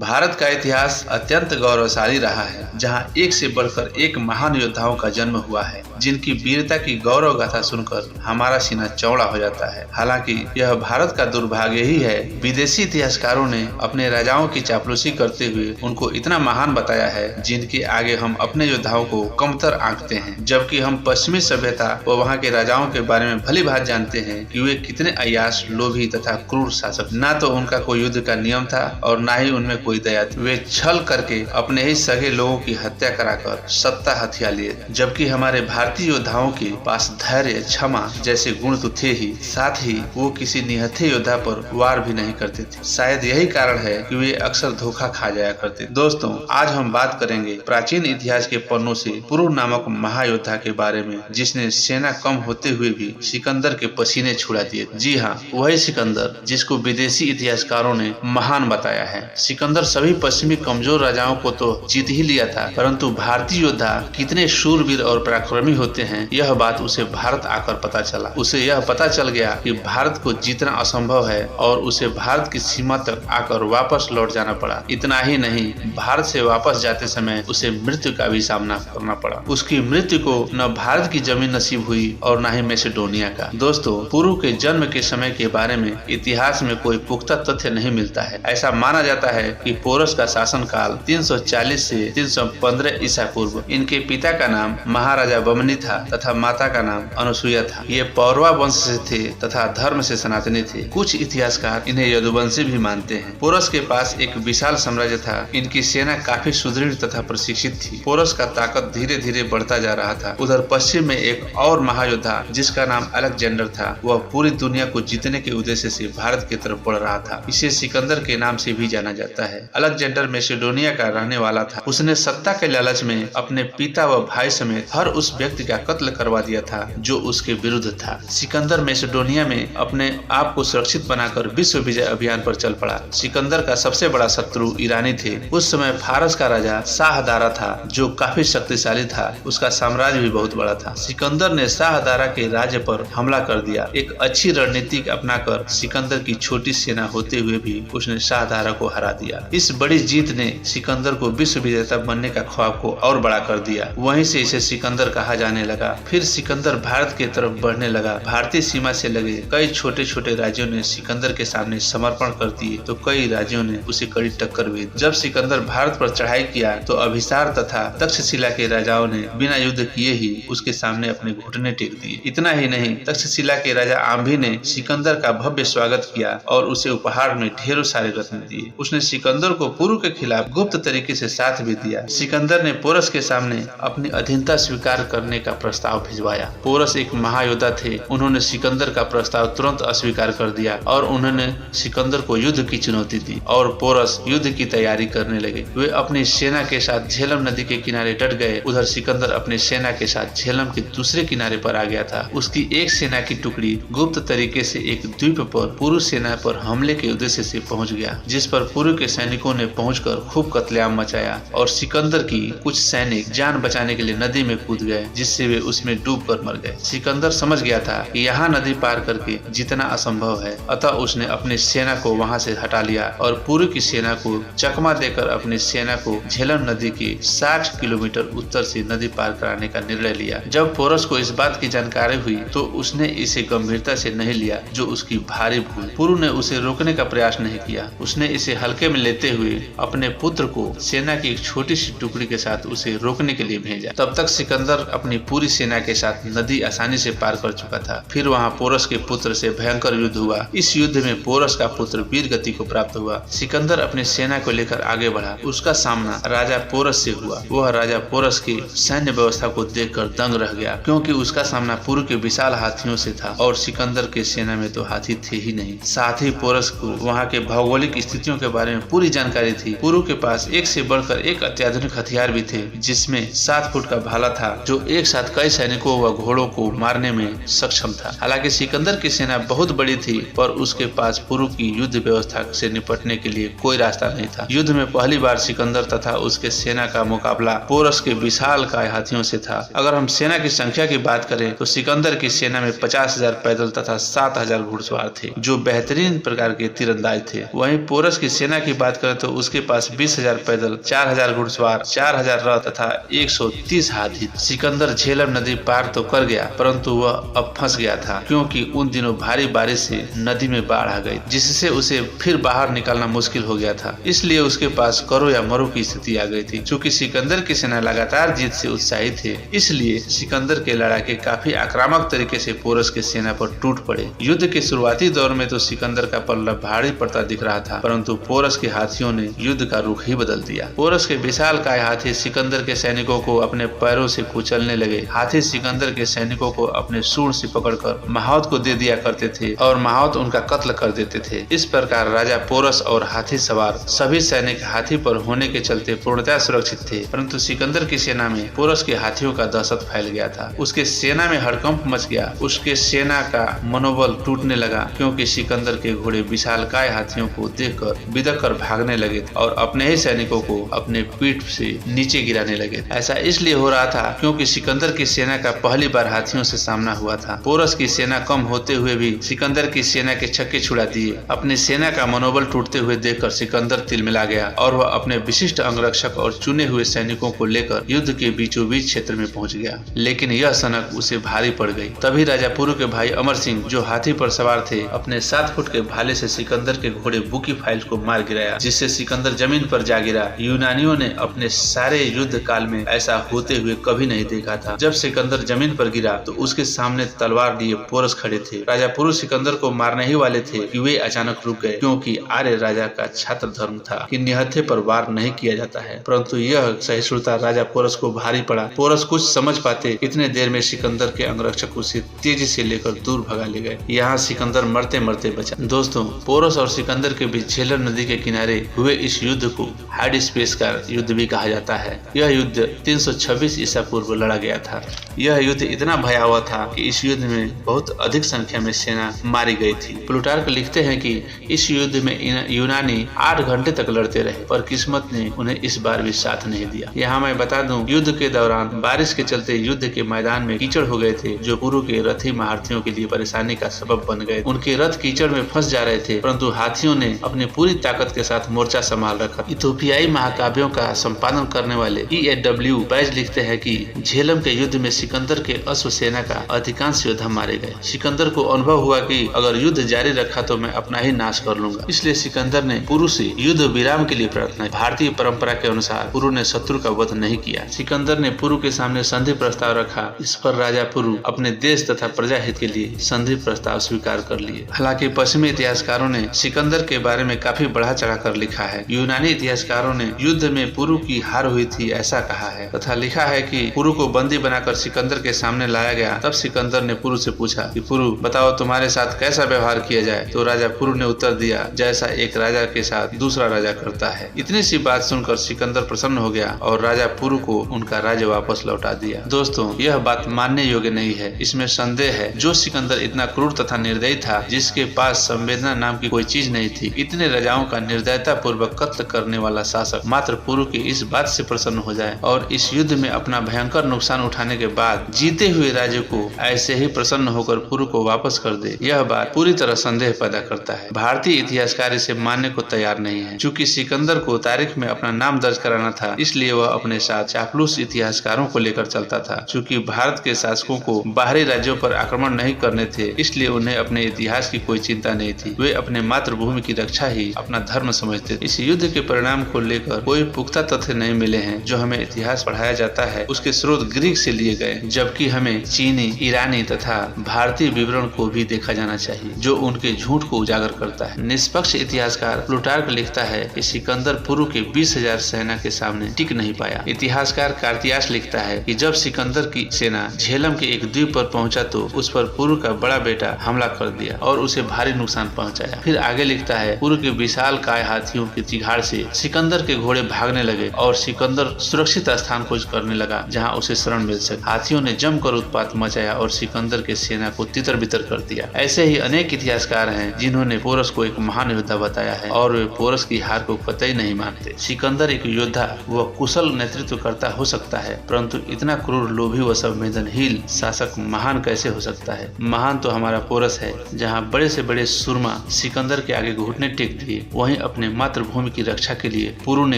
भारत का इतिहास अत्यंत गौरवशाली रहा है, जहां एक से बढ़कर एक महान योद्धाओं का जन्म हुआ है, जिनकी वीरता की गौरव गाथा सुनकर हमारा सीना चौड़ा हो जाता है। हालांकि यह भारत का दुर्भाग्य ही है, विदेशी इतिहासकारों ने अपने राजाओं की चापलूसी करते हुए उनको इतना महान बताया है, जिनके आगे हम अपने योद्धाओं को कमतर आंकते हैं। जबकि हम पश्चिमी सभ्यता व वहाँ के राजाओं के बारे में भली भांति जानते हैं कि वे कितने अय्याश, लोभी तथा क्रूर शासक। ना तो उनका कोई युद्ध का नियम था और ना ही उनमें कोई दया थी। वे छल करके अपने ही सगे लोगों की हत्या कराकर सत्ता हथिया लिए। जबकि हमारे भारतीय योद्धाओं के पास धैर्य, क्षमा जैसे गुण तो थे ही, साथ ही वो किसी निहत्थे योद्धा पर वार भी नहीं करते थे। शायद यही कारण है कि वे अक्सर धोखा खा जाया करते। दोस्तों, आज हम बात करेंगे प्राचीन इतिहास के पन्नों से पुरु नामक महायोद्धा के बारे में, जिसने सेना कम होते हुए भी सिकंदर के पसीने छुड़ा दिए। जी हाँ, वही सिकंदर जिसको विदेशी इतिहासकारों ने महान बताया है। सिकंदर सभी पश्चिमी कमजोर राजाओं को तो जीत ही लिया था, परंतु भारतीय योद्धा कितने शूरवीर और पराक्रमी होते हैं, यह बात उसे भारत आकर पता चला। उसे यह पता चल गया कि भारत को जीतना असंभव है और उसे भारत की सीमा तक आकर वापस लौट जाना पड़ा। इतना ही नहीं, भारत से वापस जाते समय उसे मृत्यु का भी सामना करना पड़ा। उसकी मृत्यु को न भारत की जमीन नसीब हुई और न ही मैसेडोनिया का। दोस्तों, पुरु के जन्म के समय के बारे में इतिहास में कोई पुख्ता तथ्य नहीं मिलता है। ऐसा माना जाता है कि पोरस का शासनकाल 340 से 315 ईसा पूर्व। इनके पिता का नाम महाराजा बमनी था तथा माता का नाम अनुसुईया था। ये पौरवा वंश से थे तथा धर्म से सनातनी थे। कुछ इतिहासकार इन्हें यदुवंशी भी मानते हैं। पोरस के पास एक विशाल साम्राज्य था। इनकी सेना काफी सुदृढ़ तथा प्रशिक्षित थी। पोरस का ताकत धीरे धीरे बढ़ता जा रहा था। उधर पश्चिम में एक और महायोद्धा जिसका नाम अलेक्जेंडर था, वह पूरी दुनिया को जीतने के उद्देश्य से भारत की तरफ बढ़ रहा था। इसे सिकंदर के नाम से भी जाना जाता है। अलेक्जेंडर मैसेडोनिया का रहने वाला था। उसने सत्ता के लालच में अपने पिता व भाई समेत हर उस व्यक्ति का कत्ल करवा दिया था जो उसके विरुद्ध था। सिकंदर मैसेडोनिया में अपने आप को सुरक्षित बनाकर विश्व विजय अभियान पर चल पड़ा। सिकंदर का सबसे बड़ा शत्रु ईरानी थे। उस समय फारस का राजा शाहदारा था, जो काफी शक्तिशाली था। उसका साम्राज्य भी बहुत बड़ा था। सिकंदर ने शाहदारा के राज्य पर हमला कर दिया। एक अच्छी रणनीति अपनाकर सिकंदर की छोटी सेना होते हुए भी उसने शाहदारा को हरा दिया। इस बड़ी जीत ने सिकंदर को विश्व विजेता बनने का ख्वाब को और बड़ा कर दिया। वहीं से इसे सिकंदर कहा जाने लगा। फिर सिकंदर भारत की तरफ बढ़ने लगा। भारतीय सीमा से लगे कई छोटे छोटे राज्यों ने सिकंदर के सामने समर्पण कर दिए, तो कई राज्यों ने उसे कड़ी टक्कर भी दी। जब सिकंदर भारत पर चढ़ाई किया तो अभिसार तथा तक्षशिला के राजाओं ने बिना युद्ध किए ही उसके सामने अपने घुटने टेक दिए। इतना ही नहीं, तक्षशिला के राजा आम्भी ने सिकंदर का भव्य स्वागत किया और उसे उपहार में ढेरों सारे रत्न दिए। उसने सिकंदर को पुरु के खिलाफ गुप्त तरीके से साथ भी दिया। सिकंदर ने पोरस के सामने अपनी अधीनता स्वीकार करने का प्रस्ताव भिजवाया। पोरस एक महायोद्धा थे। उन्होंने सिकंदर का प्रस्ताव तुरंत अस्वीकार कर दिया और उन्होंने सिकंदर को युद्ध की चुनौती दी और पोरस युद्ध की तैयारी करने लगे। वे अपनी सेना के साथ झेलम नदी के किनारे डट गए। उधर सिकंदर अपनी सेना के साथ झेलम के दूसरे किनारे पर आ गया था। उसकी एक सेना की टुकड़ी गुप्त तरीके से एक द्वीप पर पुरु सेना पर हमले के उद्देश्य से पहुंच गया, जिस पर पुरु के सैनिकों ने पहुंचकर खूब कत्लेआम मचाया और सिकंदर की कुछ सैनिक जान बचाने के लिए नदी में कूद गए, जिससे वे उसमें डूब कर मर गए। सिकंदर समझ गया था कि यहाँ नदी पार करके जीतना असंभव है, अतः उसने अपनी सेना को वहाँ से हटा लिया और पुरु की सेना को चकमा देकर अपनी सेना को झेलम नदी के 60 किलोमीटर उत्तर से नदी पार कराने का निर्णय लिया। जब पोरस को इस बात की जानकारी हुई तो उसने इसे गंभीरता से नहीं लिया, जो उसकी भारी भूल। पुरु ने उसे रोकने का प्रयास नहीं किया। उसने इसे हल्के में लेते हुए अपने पुत्र को सेना की एक छोटी सी टुकड़ी के साथ उसे रोकने के लिए भेजा। तब तक सिकंदर अपनी पूरी सेना के साथ नदी आसानी से पार कर चुका था। फिर वहाँ पोरस के पुत्र से भयंकर युद्ध हुआ। इस युद्ध में पोरस का पुत्र वीर गति को प्राप्त हुआ। सिकंदर अपनी सेना को लेकर आगे बढ़ा। उसका सामना राजा पोरस से हुआ। वह राजा पोरस की सैन्य व्यवस्था को देखकर दंग रह गया, क्योंकि उसका सामना पुरु के विशाल हाथियों से था और सिकंदर के सेना में तो हाथी थे ही नहीं। साथ ही पोरस को वहाँ के भौगोलिक स्थितियों के बारे में पूरी जानकारी थी। पुरु के पास एक से बढ़कर एक अत्याधुनिक हथियार भी थे, जिसमें 7 फुट का भाला था, जो एक साथ कई सैनिकों व घोड़ों को मारने में सक्षम था। हालांकि सिकंदर की सेना बहुत बड़ी थी, पर उसके पास पुरु की युद्ध व्यवस्था से निपटने के लिए कोई रास्ता नहीं था। युद्ध में पहली बार सिकंदर तथा उसके सेना का मुकाबला पोरस के विशाल काय हाथियों से था। अगर हम सेना की संख्या की बात करें तो सिकंदर की सेना में 50,000 पैदल तथा 7,000 घुड़सवार थे, जो बेहतरीन प्रकार के तीरंदाज थे। वहीं पोरस की सेना की बात बात करें तो उसके पास 20,000 पैदल, 4,000 घुड़सवार, 4,000 रथ तथा 130 हाथी। सिकंदर झेलम नदी पार तो कर गया, परंतु वह अब फंस गया था, क्योंकि उन दिनों भारी बारिश से नदी में बाढ़ आ गई, जिससे उसे फिर बाहर निकालना मुश्किल हो गया था। इसलिए उसके पास करो या मरो की स्थिति आ गई थी। चूंकि सिकंदर की सेना लगातार जीत से उत्साहित थे, इसलिए सिकंदर के लड़ाके काफी आक्रामक तरीके से पोरस की सेना पर टूट पड़े। युद्ध के शुरुआती दौर में तो सिकंदर का पल्ला भारी पड़ता दिख रहा था, परंतु पोरस के हाथियों ने युद्ध का रुख ही बदल दिया। पोरस के विशालकाय हाथी सिकंदर के सैनिकों को अपने पैरों से कुचलने लगे। हाथी सिकंदर के सैनिकों को अपने सूंड से पकड़कर महावत को दे दिया करते थे और महावत उनका कत्ल कर देते थे। इस प्रकार राजा पोरस और हाथी सवार सभी सैनिक हाथी पर होने के चलते पूर्णतः सुरक्षित थे, परंतु सिकंदर की सेना में पोरस के हाथियों का दहशत फैल गया था। उसके सेना में हड़कंप मच गया। उसके सेना का मनोबल टूटने लगा, क्योंकि सिकंदर के घोड़े विशालकाय हाथियों को देखकर बिदक कर भागने लगे और अपने ही सैनिकों को अपने पीठ से नीचे गिराने लगे। ऐसा इसलिए हो रहा था क्योंकि सिकंदर की सेना का पहली बार हाथियों से सामना हुआ था। पोरस की सेना कम होते हुए भी सिकंदर की सेना के छक्के छुड़ा दिए। अपनी सेना का मनोबल टूटते हुए देखकर सिकंदर तिलमिला गया और वह अपने विशिष्ट अंगरक्षक और चुने हुए सैनिकों को लेकर युद्ध के बीचों बीच क्षेत्र में पहुंच गया। लेकिन यह सनक उसे भारी पड़ गई। तभी राजा पुरु के भाई अमर सिंह, जो हाथी पर सवार थे, अपने 7 फुट के भाले से सिकंदर के घोड़े बुकी फाइल को मार गिराया, जिससे सिकंदर जमीन पर जा गिरा। यूनानियों ने अपने सारे युद्ध काल में ऐसा होते हुए कभी नहीं देखा था। जब सिकंदर जमीन पर गिरा तो उसके सामने तलवार लिए पोरस खड़े थे। राजा पुरु सिकंदर को मारने ही वाले थे कि वे अचानक रुक गए, क्योंकि आर्य राजा का छात्र धर्म था कि निहत्थे पर वार नहीं किया जाता है। परंतु यह सहिष्णुता राजा पोरस को भारी पड़ा। पोरस कुछ समझ पाते इतने देर में सिकंदर के अंगरक्षक उसे तेजी से लेकर दूर भगा ले गए। यहाँ सिकंदर मरते मरते बचा। दोस्तों, पोरस और सिकंदर के बीच झेलम नदी के किनारे हुए इस युद्ध को हाइड स्पेस का युद्ध भी कहा जाता है। यह युद्ध 326 ईसा पूर्व लड़ा गया था। यह युद्ध इतना भयावह था कि इस युद्ध में बहुत अधिक संख्या में सेना मारी गई थी। प्लूटार्क लिखते हैं कि इस युद्ध में यूनानी 8 घंटे तक लड़ते रहे, पर किस्मत ने उन्हें इस बार भी साथ नहीं दिया। यहाँ मैं बता दूं, युद्ध के दौरान बारिश के चलते युद्ध के मैदान में कीचड़ हो गए थे, जो पुरु के रथी महारथियों के लिए परेशानी का सबब बन गए। उनके रथ कीचड़ में फंस जा रहे थे, परंतु हाथियों ने अपनी पूरी ताकत के साथ मोर्चा संभाल रखा। इथोपियाई महाकाव्यों का संपादन करने वाले E.W. बैज लिखते हैं कि झेलम के युद्ध में सिकंदर के अश्व सेना का अधिकांश योद्धा मारे गए। सिकंदर को अनुभव हुआ कि अगर युद्ध जारी रखा तो मैं अपना ही नाश कर लूंगा, इसलिए सिकंदर ने पुरु से युद्ध विराम के लिए प्रार्थना। भारतीय परंपरा के अनुसार पुरु ने शत्रु का वध नहीं किया। सिकंदर ने पुरु के सामने संधि प्रस्ताव रखा। इस पर राजा पुरु अपने देश तथा प्रजा हित के लिए संधि प्रस्ताव स्वीकार कर लिए। हालांकि पश्चिमी इतिहासकारों ने सिकंदर के बारे में काफी बढ़ा चढ़ाकर लिखा है। यूनानी इतिहासकारों ने युद्ध में पुरु की हार हुई थी ऐसा कहा है, तथा लिखा है कि पुरु को बंदी बनाकर सिकंदर के सामने लाया गया। तब सिकंदर ने पुरु से पूछा कि पुरु, बताओ तुम्हारे साथ कैसा व्यवहार किया जाए। तो राजा पुरु ने उत्तर दिया, जैसा एक राजा के साथ दूसरा राजा करता है। इतनी सी बात सुनकर सिकंदर प्रसन्न हो गया और राजा पुरु को उनका राज्य वापस लौटा दिया। दोस्तों, यह बात मानने योग्य नहीं है, इसमें संदेह है। जो सिकंदर इतना क्रूर तथा निर्दयी था, जिसके पास संवेदना नाम की कोई चीज नहीं थी, इतने राजाओं का निर्दयता पूर्वक कत्ल करने वाला शासक मात्र पुरु की इस बात से प्रसन्न हो जाए और इस युद्ध में अपना भयंकर नुकसान उठाने के बाद जीते हुए राज्य को ऐसे ही प्रसन्न होकर पुरु को वापस कर दे, यह बात पूरी तरह संदेह पैदा करता है। भारतीय इतिहासकार इसे मानने को तैयार नहीं है। चूंकि सिकंदर को तारीख में अपना नाम दर्ज कराना था, इसलिए वह अपने साथ चापलूस इतिहासकारों को लेकर चलता था। चूंकि भारत के शासकों को बाहरी राज्यों पर आक्रमण नहीं करने थे, इसलिए उन्हें अपने इतिहास की कोई चिंता नहीं थी। वे अपने मातृभूमि की रक्षा ही अपना धर्म समझते थे। इस युद्ध के परिणाम को लेकर कोई पुख्ता तथ्य नहीं मिले हैं। जो हमें इतिहास पढ़ाया जाता है उसके स्रोत ग्रीक से लिए गए, जबकि हमें चीनी, ईरानी तथा भारतीय विवरण को भी देखा जाना चाहिए, जो उनके झूठ को उजागर करता है। निष्पक्ष इतिहासकार प्लूटार्क लिखता है कि सिकंदर पुरु के 20,000 सेना के सामने टिक नहीं पाया। इतिहासकार कार्तियास लिखता है कि जब सिकंदर की सेना झेलम के एक द्वीप पर पहुंचा तो उस पर पुरु का बड़ा बेटा हमला कर दिया और उसे भारी नुकसान पहुंचाया। फिर आगे लिखता है, पुरु के विशाल काय हाथियों की चिघाड़ से सिकंदर के घोड़े भागने लगे और सिकंदर सुरक्षित स्थान खोज करने लगा जहां उसे शरण मिल सके। हाथियों ने जमकर उत्पात मचाया और सिकंदर के सेना को तितर बितर कर दिया। ऐसे ही अनेक इतिहासकार हैं जिन्होंने पोरस को एक महान योद्धा बताया है और वे पोरस की हार को कतई नहीं मानते। सिकंदर एक योद्धा व कुशल नेतृत्वकर्ता हो सकता है, परंतु इतना क्रूर, लोभी व संवेदनहीन शासक महान कैसे हो सकता है। महान तो हमारा पोरस है, जहाँ बड़े से बड़े सुरमा सिकंदर के आगे घुटने टेक दिए, वहीं अपने मातृभूमि की रक्षा के लिए पुरु ने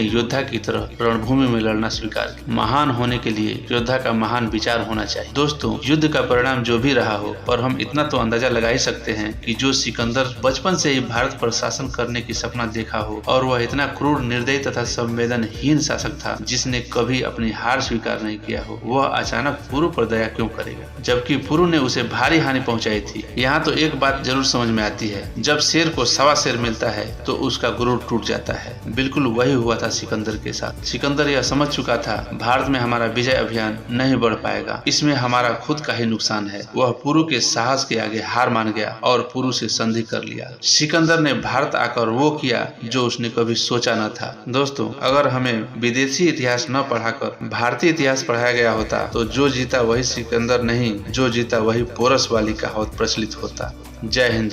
योद्धा की तरह रणभूमि में लड़ना स्वीकार किया। महान होने के लिए योद्धा का महान विचार होना चाहिए। दोस्तों, युद्ध का परिणाम जो भी रहा हो, और हम इतना तो अंदाजा लगा ही सकते हैं कि जो सिकंदर बचपन से ही भारत पर शासन करने की सपना देखा हो, और वह इतना क्रूर, निर्दयी तथा संवेदनहीन शासक था जिसने कभी अपनी हार स्वीकार नहीं किया हो, वह अचानक पुरु पर दया क्यों करेगा, जबकि पुरु ने उसे भारी हानि पहुंचाई थी। यहाँ तो एक बात जरूर समझ में आती है, जब शेर को सवा शेर मिलता है तो उसका गुरूर टूट जाता है। बिल्कुल वही हुआ था सिकंदर के साथ। सिकंदर यह समझ चुका था भारत में हमारा विजय अभियान नहीं बढ़ पाएगा, इसमें हमारा खुद का ही नुकसान है। वह पुरु के साहस के आगे हार मान गया और पुरु से संधि कर लिया। सिकंदर ने भारत आकर वो किया जो उसने कभी सोचा न था। दोस्तों, अगर हमें विदेशी इतिहास न पढ़ाकर भारतीय इतिहास पढ़ाया गया होता तो जो जीता वही सिकंदर नहीं, जो जीता वही पोरस वाली कहावत प्रचलित होता। जय हिंद।